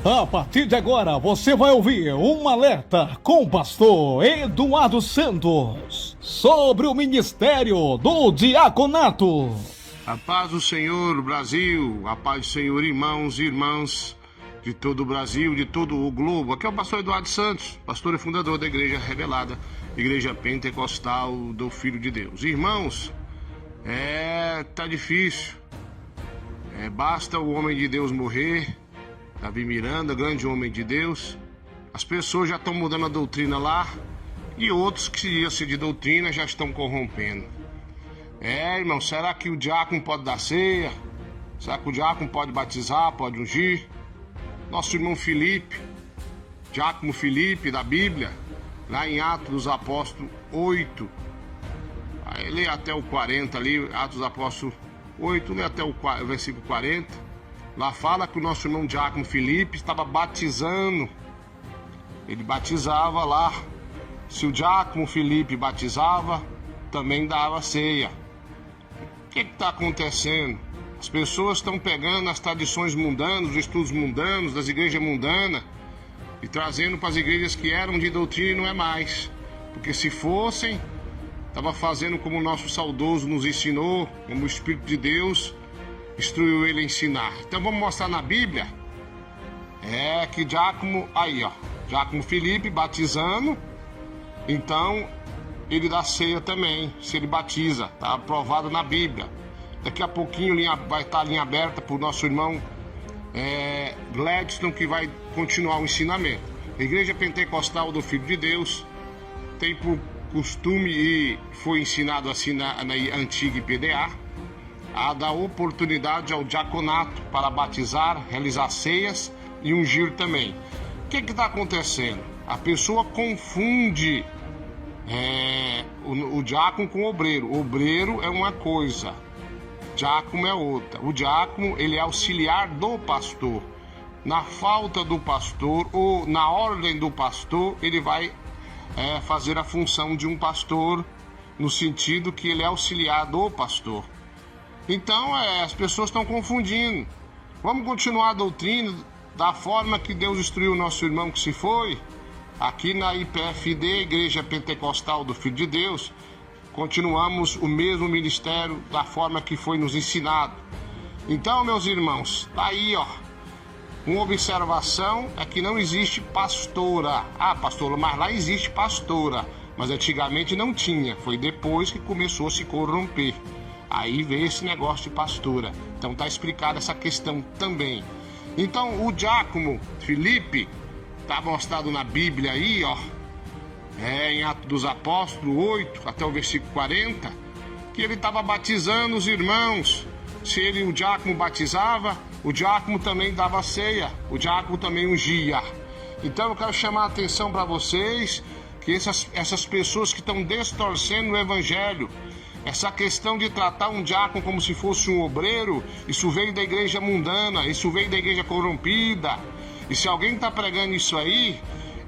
A partir de agora, você vai ouvir um alerta com o pastor Eduardo Santos sobre o ministério do diaconato. A paz do Senhor, Brasil, a paz do Senhor, irmãos e irmãs de todo o Brasil, de todo o globo. Aqui é o pastor Eduardo Santos, pastor e fundador da Igreja Revelada, Igreja Pentecostal do Filho de Deus. Irmãos, tá difícil. Basta o homem de Deus morrer, Davi Miranda, grande homem de Deus. As pessoas já estão mudando a doutrina lá e outros que iam ser de doutrina já estão corrompendo. Irmão, será que o diácono pode dar ceia? Será que o diácono pode batizar, pode ungir? Nosso irmão Filipe, diácono Filipe da Bíblia, lá em Atos dos Apóstolos 8, aí lê até o 40 ali, Atos dos Apóstolos 8, lê até o versículo 40. Lá fala que o nosso irmão diácono Filipe estava batizando. Ele batizava lá. Se o diácono Filipe batizava, também dava ceia. O que está acontecendo? As pessoas estão pegando as tradições mundanas, os estudos mundanos, das igrejas mundanas, e trazendo para as igrejas que eram de doutrina e não é mais. Porque se fossem, estava fazendo como o nosso saudoso nos ensinou, como o Espírito de Deus instruiu ele a ensinar. Então vamos mostrar na Bíblia que diácono Filipe batizando, então ele dá ceia também, se ele batiza, está aprovado na Bíblia. Daqui a pouquinho vai estar a linha aberta para o nosso irmão Gladstone, que vai continuar o ensinamento. A Igreja Pentecostal do Filho de Deus tem por costume, e foi ensinado assim na antiga IPDA, a dar oportunidade ao diaconato para batizar, realizar ceias e ungir também. O que está acontecendo? A pessoa confunde o diácono com o obreiro. O obreiro é uma coisa, diácono é outra. O diácono, ele é auxiliar do pastor. Na falta do pastor ou na ordem do pastor, ele vai fazer a função de um pastor, no sentido que ele é auxiliar do pastor. Então, as pessoas estão confundindo. Vamos continuar a doutrina da forma que Deus instruiu o nosso irmão que se foi. Aqui na IPFD, Igreja Pentecostal do Filho de Deus, continuamos o mesmo ministério da forma que foi nos ensinado. Então, meus irmãos, tá aí, uma observação é que não existe pastora. Pastora, mas lá existe pastora. Mas antigamente não tinha. Foi depois que começou a se corromper. Aí veio esse negócio de pastora. Então tá explicada essa questão também. Então o diácono Filipe, tá mostrado na Bíblia aí, em Atos dos Apóstolos 8, até o versículo 40, que ele estava batizando os irmãos. Se o diácono batizava, o diácono também dava ceia, o diácono também ungia. Então eu quero chamar a atenção para vocês, que essas pessoas que estão distorcendo o evangelho, essa questão de tratar um diácono como se fosse um obreiro, isso veio da igreja mundana, isso veio da igreja corrompida. E se alguém está pregando isso aí,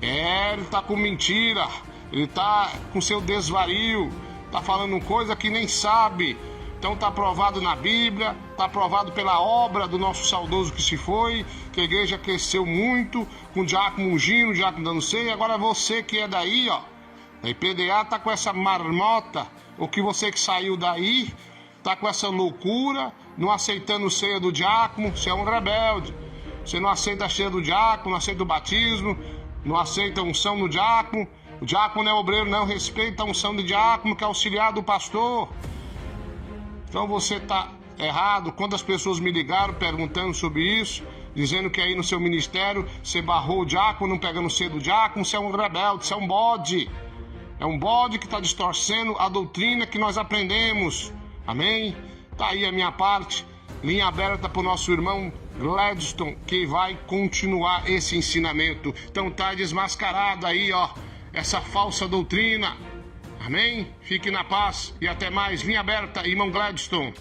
ele está com mentira, ele está com seu desvario, está falando coisa que nem sabe. Então está aprovado na Bíblia, está aprovado pela obra do nosso saudoso que se foi, que a igreja cresceu muito, com o diácono ungindo, o diácono dando ceia. Agora você que é daí, a IPDA está com essa marmota, ou que você que saiu daí, está com essa loucura, não aceitando ceia do diácono, você é um rebelde. Você não aceita a ceia do diácono, não aceita o batismo, não aceita a unção do diácono. O diácono não é obreiro, não respeita a unção do diácono, que é auxiliar do pastor. Então você está errado. Quantas pessoas me ligaram perguntando sobre isso, dizendo que aí no seu ministério você barrou o diácono, não pegando ceia do diácono, você é um rebelde, você é um bode. É um bode que está distorcendo a doutrina que nós aprendemos. Amém? Tá aí a minha parte. Linha aberta para o nosso irmão Gladstone, que vai continuar esse ensinamento. Então tá desmascarado aí, essa falsa doutrina. Amém? Fique na paz e até mais. Linha aberta, irmão Gladstone.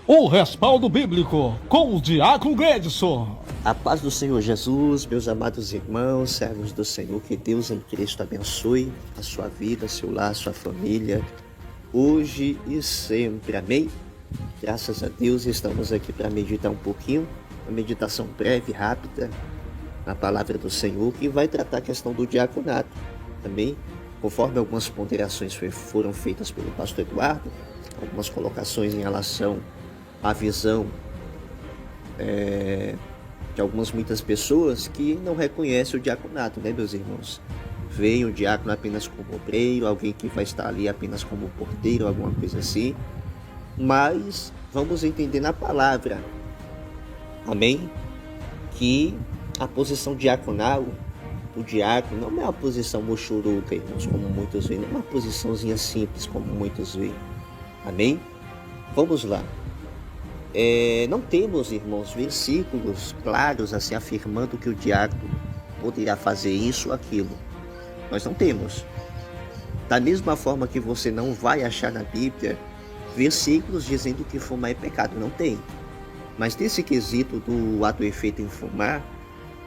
O respaldo bíblico com o diácono Gladstone. A paz do Senhor Jesus, meus amados irmãos, servos do Senhor, que Deus em Cristo abençoe a sua vida, seu lar, sua família, hoje e sempre. Amém? Graças a Deus estamos aqui para meditar um pouquinho, uma meditação breve, rápida, na palavra do Senhor, que vai tratar a questão do diaconato. Amém? Conforme algumas ponderações foram feitas pelo pastor Eduardo, algumas colocações em relação à visão de muitas pessoas que não reconhecem o diaconato, né, meus irmãos? Veem o diácono apenas como obreiro, alguém que vai estar ali apenas como porteiro, alguma coisa assim. Mas vamos entender na palavra, amém? Que a posição diaconal, o diácono, não é uma posição mochuruca, irmãos, como muitos veem, não é uma posiçãozinha simples, como muitos veem, amém? Vamos lá. Não temos, irmãos, versículos claros assim afirmando que o diácono poderá fazer isso ou aquilo. Nós não temos. Da mesma forma que você não vai achar na Bíblia versículos dizendo que fumar é pecado, não tem. Mas nesse quesito do ato e efeito em fumar,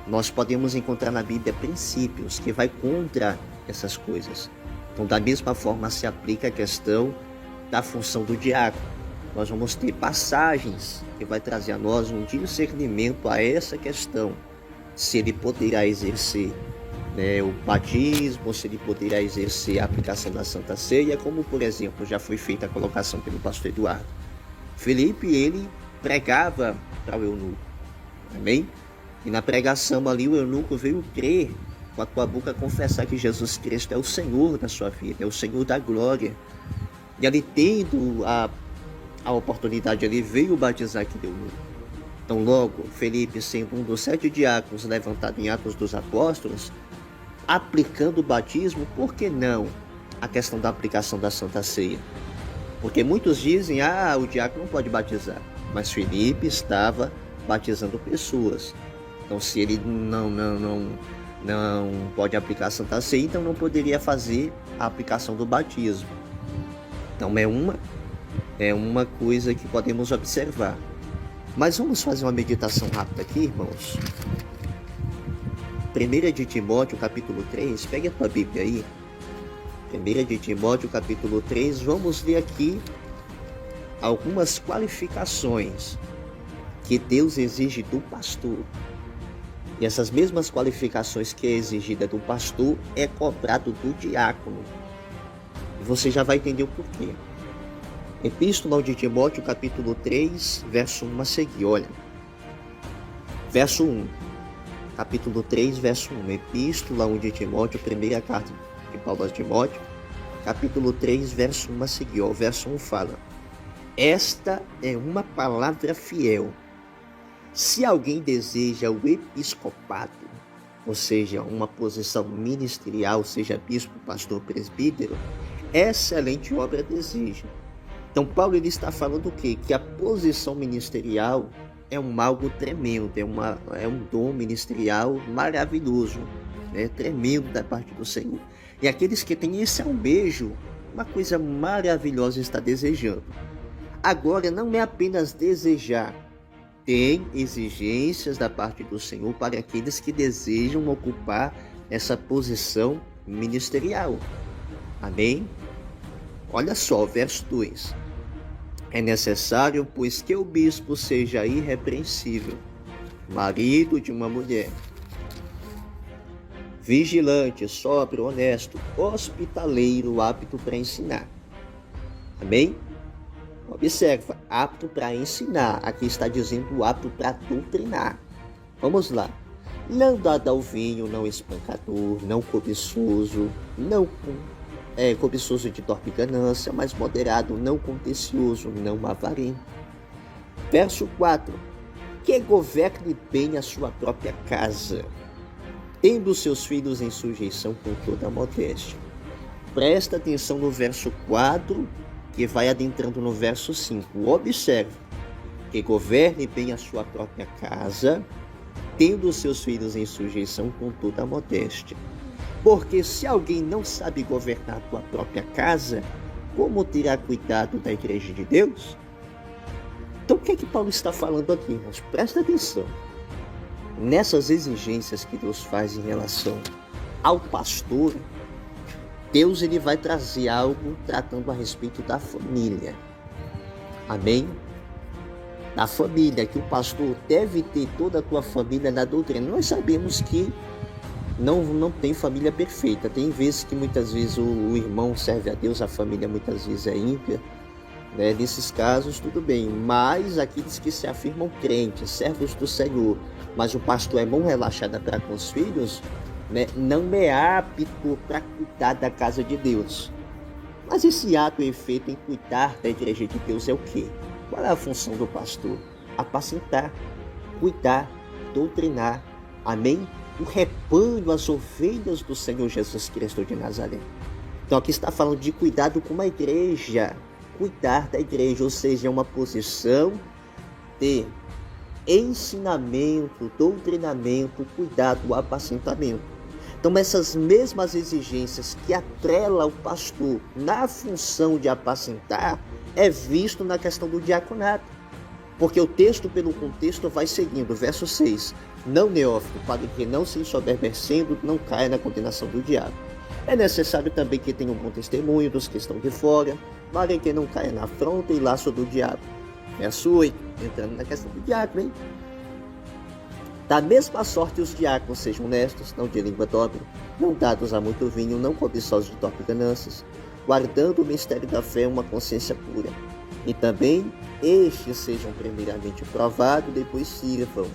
nós podemos encontrar na Bíblia princípios que vai contra essas coisas. Então, da mesma forma se aplica a questão da função do diácono. Nós vamos ter passagens que vai trazer a nós um discernimento a essa questão. Se ele poderá exercer o batismo, se ele poderá exercer a aplicação da Santa Ceia, como, por exemplo, já foi feita a colocação pelo pastor Eduardo. Filipe, ele pregava para o eunuco. Amém? E na pregação ali o eunuco veio crer, com a tua boca confessar que Jesus Cristo é o Senhor da sua vida, é o Senhor da glória. E ali tendo a oportunidade, ele veio batizar aquele eunuco. Então logo, Filipe, sendo um dos 7 diáconos levantado em Atos dos Apóstolos, aplicando o batismo, por que não a questão da aplicação da Santa Ceia? Porque muitos dizem, o diácono não pode batizar, mas Filipe estava batizando pessoas. Então se ele não pode aplicar a Santa Ceia, então não poderia fazer a aplicação do batismo. Então é uma coisa que podemos observar. Mas vamos fazer uma meditação rápida aqui, irmãos. 1 de Timóteo, capítulo 3, pegue a tua Bíblia aí. 1 de Timóteo, capítulo 3, vamos ler aqui algumas qualificações que Deus exige do pastor. E essas mesmas qualificações que é exigida do pastor é cobrado do diácono. E você já vai entender o porquê. Epístola de Timóteo, capítulo 3, verso 1 a seguir, olha. Verso 1, capítulo 3, verso 1. Epístola de Timóteo, primeira carta de Paulo a Timóteo, capítulo 3, verso 1 a seguir. O verso 1 fala: esta é uma palavra fiel. Se alguém deseja o episcopado, ou seja, uma posição ministerial, seja bispo, pastor, presbítero, excelente obra deseja. Então Paulo ele está falando o quê? Que a posição ministerial é algo tremendo, é um dom ministerial maravilhoso, tremendo da parte do Senhor. E aqueles que têm esse almejo, uma coisa maravilhosa está desejando. Agora não é apenas desejar, tem exigências da parte do Senhor para aqueles que desejam ocupar essa posição ministerial. Amém? Olha só, verso 2. É necessário, pois, que o bispo seja irrepreensível, marido de uma mulher, vigilante, sóbrio, honesto, hospitaleiro, apto para ensinar. Amém? Observa, apto para ensinar. Aqui está dizendo apto para doutrinar. Vamos lá. Não dado ao vinho, não espancador, não cobiçoso, não cobiçoso de torpe ganância, mas moderado, não contencioso, não avarento. Verso 4. Que governe bem a sua própria casa, tendo seus filhos em sujeição com toda a modéstia. Presta atenção no verso 4, que vai adentrando no verso 5. Observe. Que governe bem a sua própria casa, tendo seus filhos em sujeição com toda a modéstia. Porque se alguém não sabe governar a tua própria casa, como terá cuidado da igreja de Deus? Então o que é que Paulo está falando aqui, irmãos? Presta atenção. Nessas exigências que Deus faz em relação ao pastor, Deus ele vai trazer algo tratando a respeito da família. Amém? da família, que o pastor deve ter toda a tua família na doutrina. Nós sabemos que não tem família perfeita. Tem vezes que muitas vezes o irmão serve a Deus, a família muitas vezes é ímpia, né? Nesses casos tudo bem, mas aqueles que se afirmam crentes, servos do Senhor, mas o pastor é mão relaxada para com os filhos, né? Não é apto para cuidar da casa de Deus. Mas esse ato e efeito em cuidar da igreja de Deus é o quê? Qual é a função do pastor? Apacentar, cuidar, doutrinar, amém? O rebanho, as ovelhas do Senhor Jesus Cristo de Nazaré. Então aqui está falando de cuidado com a igreja, cuidar da igreja, ou seja, é uma posição de ensinamento, doutrinamento, cuidado, apacentamento. Então essas mesmas exigências que atrela o pastor na função de apacentar é visto na questão do diaconato. Porque o texto, pelo contexto, vai seguindo. Verso 6. Não, neófito, para que não se ensoberbecendo, não caia na condenação do diabo. É necessário também que tenha um bom testemunho dos que estão de fora, para que não caia na afronta e laço do diabo. Verso 8. Entrando na questão do diácono, hein? Da mesma sorte os diáconos sejam honestos, não de língua dobre, não dados a muito vinho, não cobiçosos de torpe ganâncias, guardando o mistério da fé uma consciência pura. E também estes sejam primeiramente provados, depois sirvam.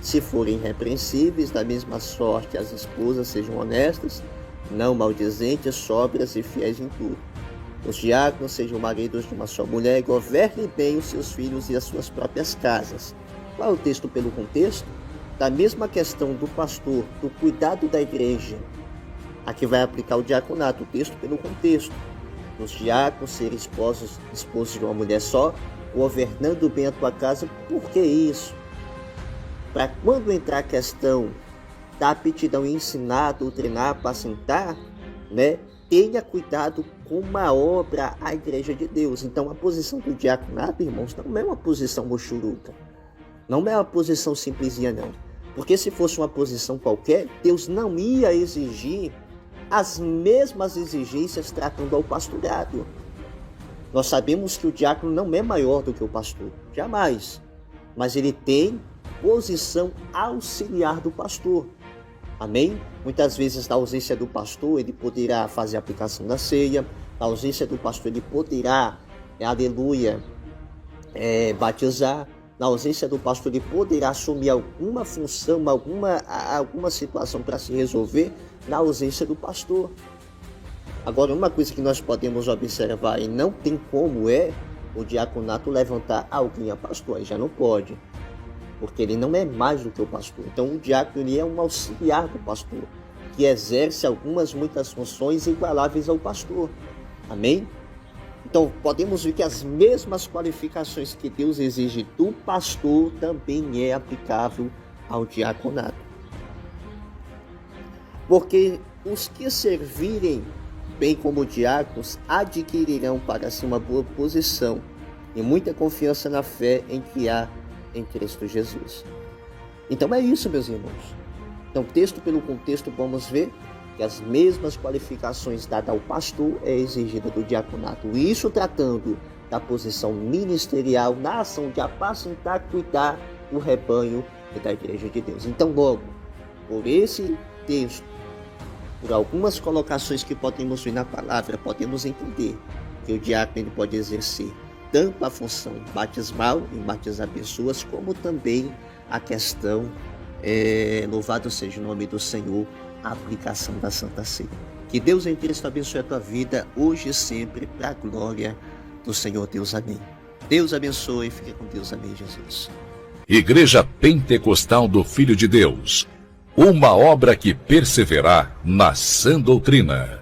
Se forem irrepreensíveis, da mesma sorte as esposas sejam honestas, não maldizentes, sóbrias e fiéis em tudo. Os diáconos sejam maridos de uma só mulher e governem bem os seus filhos e as suas próprias casas. Qual é o texto pelo contexto? Da mesma questão do pastor, do cuidado da igreja. Aqui vai aplicar o diaconato, o texto pelo contexto. Os diáconos serem esposos de uma mulher só, governando bem a tua casa. Por que isso? Para quando entrar a questão da aptidão em ensinar, doutrinar, apacentar, né? Tenha cuidado com uma obra à igreja de Deus. Então a posição do diaconato, irmãos, não é uma posição mochuruca. Não é uma posição simplesinha, não. Porque se fosse uma posição qualquer, Deus não ia exigir as mesmas exigências tratando ao pastorado. Nós sabemos que o diácono não é maior do que o pastor, jamais. Mas ele tem posição auxiliar do pastor. Amém? Muitas vezes, na ausência do pastor, ele poderá fazer a aplicação da ceia. Na ausência do pastor, ele poderá, aleluia, batizar. Na ausência do pastor, ele poderá assumir alguma função, alguma situação para se resolver na ausência do pastor. Agora, uma coisa que nós podemos observar e não tem como o diaconato levantar alguém a pastor, aí já não pode, porque ele não é mais do que o pastor. Então, o diácono ele é um auxiliar do pastor, que exerce muitas funções igualáveis ao pastor. Amém? Então, podemos ver que as mesmas qualificações que Deus exige do pastor também é aplicável ao diaconato. Porque os que servirem bem como diáconos adquirirão para si uma boa posição e muita confiança na fé em que há em Cristo Jesus. Então é isso, meus irmãos. Então, texto pelo contexto, vamos ver que as mesmas qualificações dadas ao pastor é exigida do diaconato. Isso tratando da posição ministerial na ação de apacentar, cuidar do rebanho e da igreja de Deus. Então, logo, por esse texto, por algumas colocações que podemos ver na palavra, podemos entender que o diácono ele pode exercer tanto a função batismal, em batizar pessoas, como também a questão, louvado seja o nome do Senhor, a aplicação da Santa Ceia. Que Deus em Cristo abençoe a tua vida, hoje e sempre, para a glória do Senhor Deus. Amém. Deus abençoe, fique com Deus. Amém, Jesus. Igreja Pentecostal do Filho de Deus, uma obra que perseverar na sã doutrina.